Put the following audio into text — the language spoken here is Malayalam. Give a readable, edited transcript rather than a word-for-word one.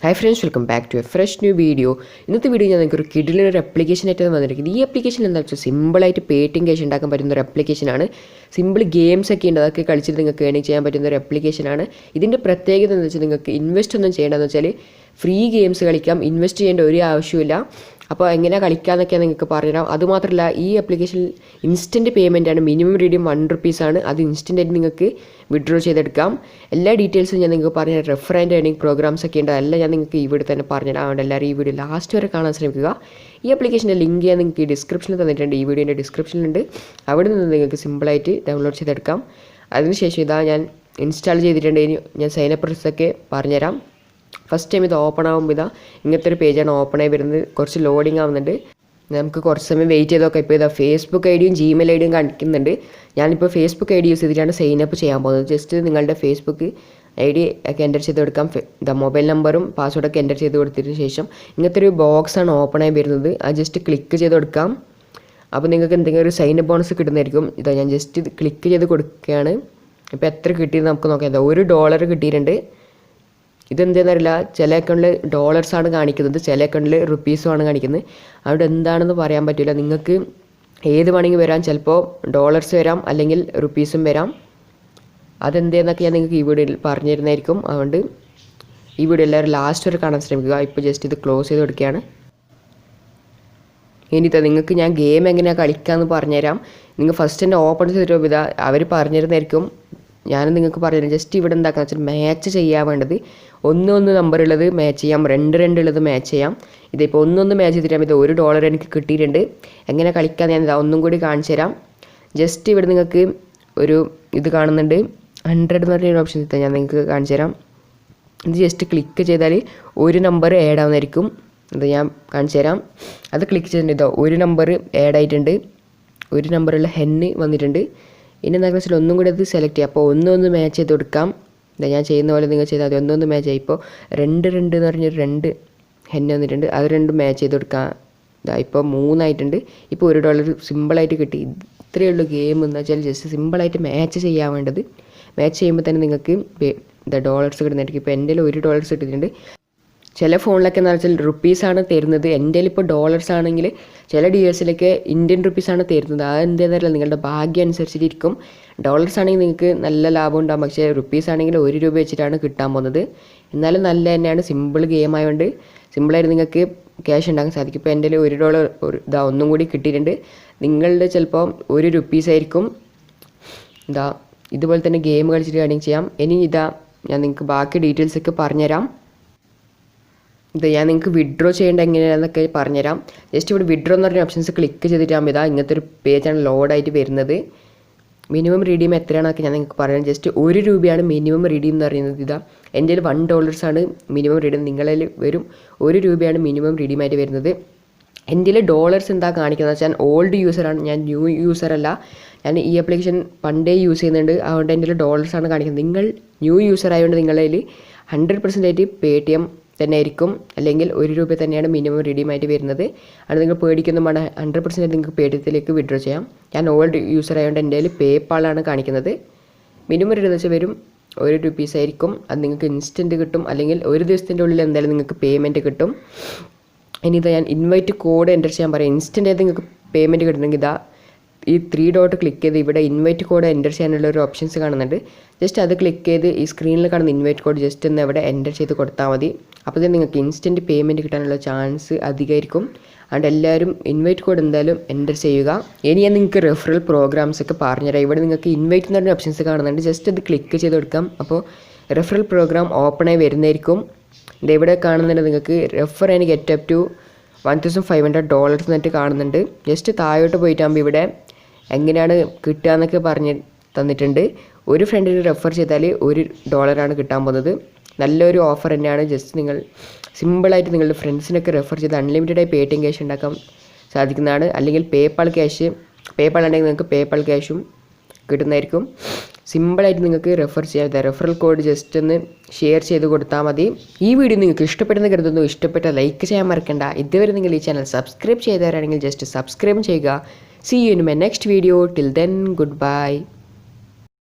Hi friends, welcome back to a fresh new video. ഇന്നത്തെ വീഡിയോ ഞാൻ നിങ്ങൾക്ക് ഒരു കിഡിലൊരു ആപ്ലിക്കേഷൻ ആയിട്ടാണ് വന്നിരിക്കുന്നത്. ഈ ആപ്ലിക്കേഷൻ എന്താ വെച്ചാൽ സിമ്പിളായിട്ട് പേടിഎം ക്യാഷ് ഉണ്ടാക്കാൻ പറ്റുന്ന ഒരു ആപ്ലിക്കേഷനാണ്. സിമ്പിൾ ഗെയിംസ് ഒക്കെ ഉണ്ട്, അതൊക്കെ കളിച്ചിട്ട് നിങ്ങൾക്ക് ഏണിങ് ചെയ്യാൻ പറ്റുന്ന ഒരു ആപ്ലിക്കേഷനാണ്. ഇതിൻ്റെ പ്രത്യേകത എന്ന് വെച്ചാൽ നിങ്ങൾക്ക് ഇൻവെസ്റ്റ് ഒന്നും ചെയ്യേണ്ടതെന്ന് വെച്ചാൽ ഫ്രീ ഗെയിംസ് കളിക്കാം, ഇൻവെസ്റ്റ് ചെയ്യേണ്ട ഒരു ആവശ്യമില്ല. അപ്പോൾ എങ്ങനെ കളിക്കാമെന്നൊക്കെ നിങ്ങൾക്ക് പറഞ്ഞുതരാം. അതുമാത്രമല്ല ഈ ആപ്ലിക്കേഷനിൽ ഇൻസ്റ്റൻറ്റ് പേയ്മെൻ്റ് ആണ്, മിനിമം റീഡിയം ₹1 ആണ്. അത് ഇൻസ്റ്റൻ്റായിട്ട് നിങ്ങൾക്ക് വിഡ്രോ ചെയ്തെടുക്കാം. എല്ലാ ഡീറ്റെയിൽസും ഞാൻ നിങ്ങൾക്ക് പറഞ്ഞുതരാം. റെഫർ ആൻഡ് ഏണിംഗ് പ്രോഗ്രാംസ് ഒക്കെ ഉണ്ട്, അതെല്ലാം ഞാൻ നിങ്ങൾക്ക് ഇവിടെ തന്നെ പറഞ്ഞുതരാം. അതുകൊണ്ട് എല്ലാവരും ഈ വീഡിയോ ലാസ്റ്റ് വരെ കാണാൻ ശ്രമിക്കുക. ഈ ആപ്ലിക്കേഷൻ്റെ ലിങ്ക് ഞാൻ നിങ്ങൾക്ക് ഈ ഡിസ്ക്രിപ്ഷനിൽ തന്നിട്ടുണ്ട്, ഈ വീഡിയോൻ്റെ ഡിസ്ക്രിപ്ഷനിലുണ്ട്. അവിടെ നിന്ന് നിങ്ങൾക്ക് സിമ്പിളായിട്ട് ഡൗൺലോഡ് ചെയ്തെടുക്കാം. അതിനുശേഷം ഇതാ ഞാൻ ഇൻസ്റ്റാൾ ചെയ്തിട്ടുണ്ട്. ഇനി ഞാൻ സൈനപ്പ് പ്രോസസ്സൊക്കെ പറഞ്ഞുതരാം. ഫസ്റ്റ് ടൈം ഇത് ഓപ്പൺ ആകുമ്പോൾ ഇതാ ഇങ്ങനത്തെ ഒരു പേജാണ് ഓപ്പൺ ആയി വരുന്നത്. കുറച്ച് ലോഡിങ് ആവുന്നുണ്ട്, നമുക്ക് കുറച്ച് സമയം വെയിറ്റ് ചെയ്ത് നോക്കാം. ഇപ്പോൾ ഇതാ ഫേസ്ബുക്ക് ഐഡിയും ജിമെയിൽ ഐഡിയും കാണിക്കുന്നുണ്ട്. ഞാനിപ്പോൾ ഫേസ്ബുക്ക് ഐഡി യൂസ് ചെയ്തിട്ടാണ് സൈനപ്പ് ചെയ്യാൻ പോകുന്നത്. ജസ്റ്റ് നിങ്ങളുടെ ഫേസ്ബുക്ക് ഐഡി ഒക്കെ എൻ്റർ ചെയ്ത് കൊടുക്കാം. മൊബൈൽ നമ്പറും പാസ്വേഡൊക്കെ എൻ്റർ ചെയ്ത് കൊടുത്തതിന് ശേഷം ഇങ്ങനത്തെ ഒരു ബോക്സാണ് ഓപ്പൺ ആയി വരുന്നത്. അത് ജസ്റ്റ് ക്ലിക്ക് ചെയ്ത് കൊടുക്കാം. അപ്പോൾ നിങ്ങൾക്ക് എന്തെങ്കിലും ഒരു സൈനപ്പ് ബോണസ് കിട്ടുന്നതായിരിക്കും. ഇതാ ഞാൻ ജസ്റ്റ് ഇത് ക്ലിക്ക് ചെയ്ത് കൊടുക്കുകയാണ്. ഇപ്പോൾ എത്ര കിട്ടിയെന്ന് നമുക്ക് നോക്കാം. ഇതാ $1 കിട്ടിയിട്ടുണ്ട്. ഇതെന്താണെന്നറിയില്ല, ചില അക്കൗണ്ടിൽ ഡോളേഴ്സാണ് കാണിക്കുന്നത്, ചില അക്കൗണ്ടിൽ റുപ്പീസുമാണ് കാണിക്കുന്നത്. അവിടെ എന്താണെന്ന് പറയാൻ പറ്റില്ല. നിങ്ങൾക്ക് ഏത് വേണമെങ്കിൽ വരാം, ചിലപ്പോൾ ഡോളേഴ്സ് വരാം, അല്ലെങ്കിൽ റുപ്പീസും വരാം. അതെന്തെന്നൊക്കെ ഞാൻ നിങ്ങൾക്ക് ഈ വീഡിയോയിൽ പറഞ്ഞു തരുന്നതായിരിക്കും. അതുകൊണ്ട് ഈ വീഡിയോ എല്ലാവരും ലാസ്റ്റ് വരെ കാണാൻ ശ്രമിക്കുക. ഇപ്പോൾ ജസ്റ്റ് ഇത് ക്ലോസ് ചെയ്ത് കൊടുക്കുകയാണ്. ഇനിയിപ്പോൾ നിങ്ങൾക്ക് ഞാൻ ഗെയിം എങ്ങനെയാണ് കളിക്കാമെന്ന് പറഞ്ഞുതരാം. നിങ്ങൾ ഫസ്റ്റ് തന്നെ ഓപ്പൺ ചെയ്തിട്ട് ഇതാ അവർ പറഞ്ഞു തരുന്നതായിരിക്കും. ഞാനും നിങ്ങൾക്ക് പറഞ്ഞുതരാം. ജസ്റ്റ് ഇവിടെ എന്താക്കാന്ന് വെച്ചാൽ മാച്ച് ചെയ്യാൻ വേണ്ടത് 1 നമ്പർ ഉള്ളത് മാച്ച് ചെയ്യാം, 2 ഉള്ളത് മാച്ച് ചെയ്യാം. ഇതിപ്പോൾ 1 മാച്ച് ചെയ്തിട്ടാകുമ്പോൾ ഇത് $1 എനിക്ക് കിട്ടിയിട്ടുണ്ട്. എങ്ങനെ കളിക്കാൻ ഞാൻ ഇതാ ഒന്നും കൂടി കാണിച്ചു തരാം. ജസ്റ്റ് ഇവിടെ നിങ്ങൾക്ക് ഒരു ഇത് കാണുന്നുണ്ട്, 100 എന്ന് പറഞ്ഞൊരു ഓപ്ഷൻ ഇതാ ഞാൻ നിങ്ങൾക്ക് കാണിച്ചു തരാം. ഇത് ജസ്റ്റ് ക്ലിക്ക് ചെയ്താൽ ഒരു നമ്പർ ആഡ് ആവുന്നതായിരിക്കും. ഇത് ഞാൻ കാണിച്ചു തരാം. അത് ക്ലിക്ക് ചെയ്തിട്ടുണ്ട്. ഇതോ ഒരു നമ്പർ ആഡ് ആയിട്ടുണ്ട്, ഒരു നമ്പറുള്ള ഹെന്ന് വന്നിട്ടുണ്ട്. ഇനി എന്താണെന്ന് വെച്ചാൽ ഒന്നും കൂടി അത് സെലക്ട് ചെയ്യാം. അപ്പോൾ 1 മാച്ച് ചെയ്ത് കൊടുക്കാം. ഇതാ ഞാൻ ചെയ്യുന്ന പോലെ നിങ്ങൾ ചെയ്താൽ മതി. 1 മാച്ച് ആയി. ഇപ്പോൾ 2 എന്ന് പറഞ്ഞൊരു 2 ഹെന്ന് വന്നിട്ടുണ്ട്. അത് 2 മാച്ച് ചെയ്ത് കൊടുക്കാം. ഇതാ ഇപ്പോൾ 3 ആയിട്ടുണ്ട്. ഇപ്പോൾ $1 സിമ്പിളായിട്ട് കിട്ടി. ഇത്രയേ ഉള്ളൂ ഗെയിം എന്ന് വെച്ചാൽ. ജസ്റ്റ് സിമ്പിളായിട്ട് മാച്ച് ചെയ്യാൻ വേണ്ടത്. മാച്ച് ചെയ്യുമ്പോൾ തന്നെ നിങ്ങൾക്ക് ഇതാ ഡോളേഴ്സ് കിട്ടുന്നതായിരിക്കും. ഇപ്പോൾ എൻ്റെ $1 കിട്ടിയിട്ടുണ്ട്. ചില ഫോണിലൊക്കെ എന്ന് വെച്ചാൽ റുപ്പീസാണ് തരുന്നത്. എൻ്റെ ഇപ്പോൾ ഡോളേഴ്സ് ആണെങ്കിൽ ചില DSലൊക്കെ ഇന്ത്യൻ റുപ്പീസാണ് തരുന്നത്. അത് എന്താണെന്നറിയില്ല, നിങ്ങളുടെ ഭാഗ്യം അനുസരിച്ചിരിക്കും. ഡോളേഴ്സ് ആണെങ്കിൽ നിങ്ങൾക്ക് നല്ല ലാഭം ഉണ്ടാകും, പക്ഷേ റുപ്പീസ് ആണെങ്കിൽ ₹1 വെച്ചിട്ടാണ് കിട്ടാൻ പോകുന്നത്. എന്നാലും നല്ല തന്നെയാണ്, സിമ്പിൾ ഗെയിം ആയതുകൊണ്ട് സിമ്പിളായിട്ട് നിങ്ങൾക്ക് ക്യാഷ് ഉണ്ടാക്കാൻ സാധിക്കും. ഇപ്പോൾ എൻ്റെ $1 ഇതാ ഒന്നും കൂടി കിട്ടിയിട്ടുണ്ട്. നിങ്ങളുടെ ചിലപ്പോൾ ₹1 ആയിരിക്കും. ഇതാ ഇതുപോലെ തന്നെ ഗെയിം കളിച്ചിട്ട് ഏണിങ് ചെയ്യാം. ഇനി ഇതാ ഞാൻ നിങ്ങൾക്ക് ബാക്കി ഡീറ്റെയിൽസൊക്കെ പറഞ്ഞുതരാം. ഇത് ഞാൻ നിങ്ങൾക്ക് വിഡ്രോ ചെയ്യേണ്ട എങ്ങനെയാണെന്നൊക്കെ പറഞ്ഞുതരാം. ജസ്റ്റ് ഇവിടെ വിഡ്രോ എന്ന് പറഞ്ഞ ഓപ്ഷൻസ് ക്ലിക്ക് ചെയ്തിട്ടാകുമ്പോൾ ഇതാ ഇങ്ങനത്തെ ഒരു പേജാണ് ലോഡായിട്ട് വരുന്നത്. മിനിമം റീഡീം എത്രയാണെന്നൊക്കെ ഞാൻ നിങ്ങൾക്ക് പറയാം. ജസ്റ്റ് ₹1 മിനിമം റീഡീം എന്ന് പറയുന്നത്. ഇതാ എൻ്റെ കയ്യിൽ $1 മിനിമം റീഡീം, നിങ്ങളിൽ വരും ₹1 മിനിമം റീഡീമായിട്ട് വരുന്നത്. എൻ്റെ ഡോളേഴ്സ് എന്താ കാണിക്കുന്നത് വെച്ചാൽ ഓൾഡ് യൂസറാണ്, ഞാൻ ന്യൂ യൂസറല്ല. ഞാൻ ഈ ആപ്ലിക്കേഷൻ പണ്ടേ യൂസ് ചെയ്യുന്നുണ്ട്, അതുകൊണ്ട് എൻ്റെ ഡോളേഴ്സാണ് കാണിക്കുന്നത്. നിങ്ങൾ ന്യൂ യൂസർ ആയതുകൊണ്ട് നിങ്ങളുടെ കയ്യിൽ 100% Paytm തന്നെ ആയിരിക്കും, അല്ലെങ്കിൽ ₹1 തന്നെയാണ് മിനിമം റീഡീമായിട്ട് വരുന്നത്. അത് നിങ്ങൾ പേടിക്കൊന്നും വേണ്ട, 100% നിങ്ങൾക്ക് Paytmത്തിലേക്ക് വിഡ്രോ ചെയ്യാം. ഞാൻ ഓൾഡ് യൂസർ ആയതുകൊണ്ട് എൻ്റെ കയ്യിൽ പേപ്പാളാണ് കാണിക്കുന്നത്. മിനിമം റീഡ് എന്ന് വെച്ചാൽ വരും ₹1 ആയിരിക്കും. അത് നിങ്ങൾക്ക് ഇൻസ്റ്റൻറ്റ് കിട്ടും, അല്ലെങ്കിൽ ഒരു ദിവസത്തിൻ്റെ ഉള്ളിൽ എന്തായാലും നിങ്ങൾക്ക് പേയ്മെൻറ്റ് കിട്ടും. ഇനി ഇതാ ഞാൻ ഇൻവൈറ്റ് കോഡ് എൻ്റർ ചെയ്യാൻ പറയാം. ഇൻസ്റ്റൻ്റ് ആയിട്ട് നിങ്ങൾക്ക് പേയ്മെൻറ്റ് കിട്ടണമെങ്കിൽ ഇതാ ഈ 3 ഡോട്ട് ക്ലിക്ക് ചെയ്ത് ഇവിടെ ഇൻവൈറ്റ് കോഡ് എൻ്റർ ചെയ്യാനുള്ള ഒരു ഓപ്ഷൻസ് കാണുന്നുണ്ട്. ജസ്റ്റ് അത് ക്ലിക്ക് ചെയ്ത് ഈ സ്ക്രീനിൽ കാണുന്ന ഇൻവൈറ്റ് കോഡ് ജസ്റ്റ് ഒന്ന് അവിടെ എൻ്റർ ചെയ്ത് കൊടുത്താൽ മതി. അപ്പോൾ തന്നെ നിങ്ങൾക്ക് ഇൻസ്റ്റൻറ്റ് പേയ്മെൻറ്റ് കിട്ടാനുള്ള ചാൻസ് അധികമായിരിക്കും. അതുകൊണ്ട് എല്ലാവരും ഇൻവൈറ്റ് കോഡ് എന്തായാലും എൻ്റർ ചെയ്യുക. ഇനി ഞാൻ നിങ്ങൾക്ക് റെഫറൽ പ്രോഗ്രാംസ് ഒക്കെ പറഞ്ഞുതരാം. ഇവിടെ നിങ്ങൾക്ക് ഇൻവൈറ്റ് എന്ന് പറഞ്ഞ ഓപ്ഷൻസ് കാണുന്നുണ്ട്. ജസ്റ്റ് അത് ക്ലിക്ക് ചെയ്ത് കൊടുക്കാം. അപ്പോൾ റെഫറൽ പ്രോഗ്രാം ഓപ്പണായി വരുന്നതായിരിക്കും. ഇവിടെ കാണുന്നുണ്ട് നിങ്ങൾക്ക് refer and get up to $1,500 എന്നിട്ട് കാണുന്നുണ്ട്. ജസ്റ്റ് താഴോട്ട് പോയിട്ടാകുമ്പോൾ ഇവിടെ എങ്ങനെയാണ് കിട്ടുക എന്നൊക്കെ പറഞ്ഞ് തന്നിട്ടുണ്ട്. ഒരു ഫ്രണ്ടിന് റെഫർ ചെയ്താൽ $1 കിട്ടാൻ പോകുന്നത്. നല്ലൊരു ഓഫർ തന്നെയാണ്. ജസ്റ്റ് നിങ്ങൾ സിമ്പിളായിട്ട് നിങ്ങളുടെ ഫ്രണ്ട്സിനൊക്കെ റെഫർ ചെയ്ത് അൺലിമിറ്റഡായി Paytm ക്യാഷ് ഉണ്ടാക്കാൻ സാധിക്കുന്നതാണ്. അല്ലെങ്കിൽ പേപ്പാൾ ആണെങ്കിൽ നിങ്ങൾക്ക് പേപ്പാൾ ക്യാഷും കിട്ടുന്നതായിരിക്കും. സിമ്പിളായിട്ട് നിങ്ങൾക്ക് റെഫർ ചെയ്യാം. റെഫറൽ കോഡ് ജസ്റ്റ് ഒന്ന് ഷെയർ ചെയ്ത് കൊടുത്താൽ മതി. ഈ വീഡിയോ നിങ്ങൾക്ക് ഇഷ്ടപ്പെട്ടെന്ന് കരുതുന്നു. ഇഷ്ടപ്പെട്ട ലൈക്ക് ചെയ്യാൻ മറക്കണ്ട. ഇതുവരെ നിങ്ങൾ ഈ ചാനൽ സബ്സ്ക്രൈബ് ചെയ്തവരാണെങ്കിൽ ജസ്റ്റ് സബ്സ്ക്രൈബ് ചെയ്യുക. See you in my next video. Till then, goodbye.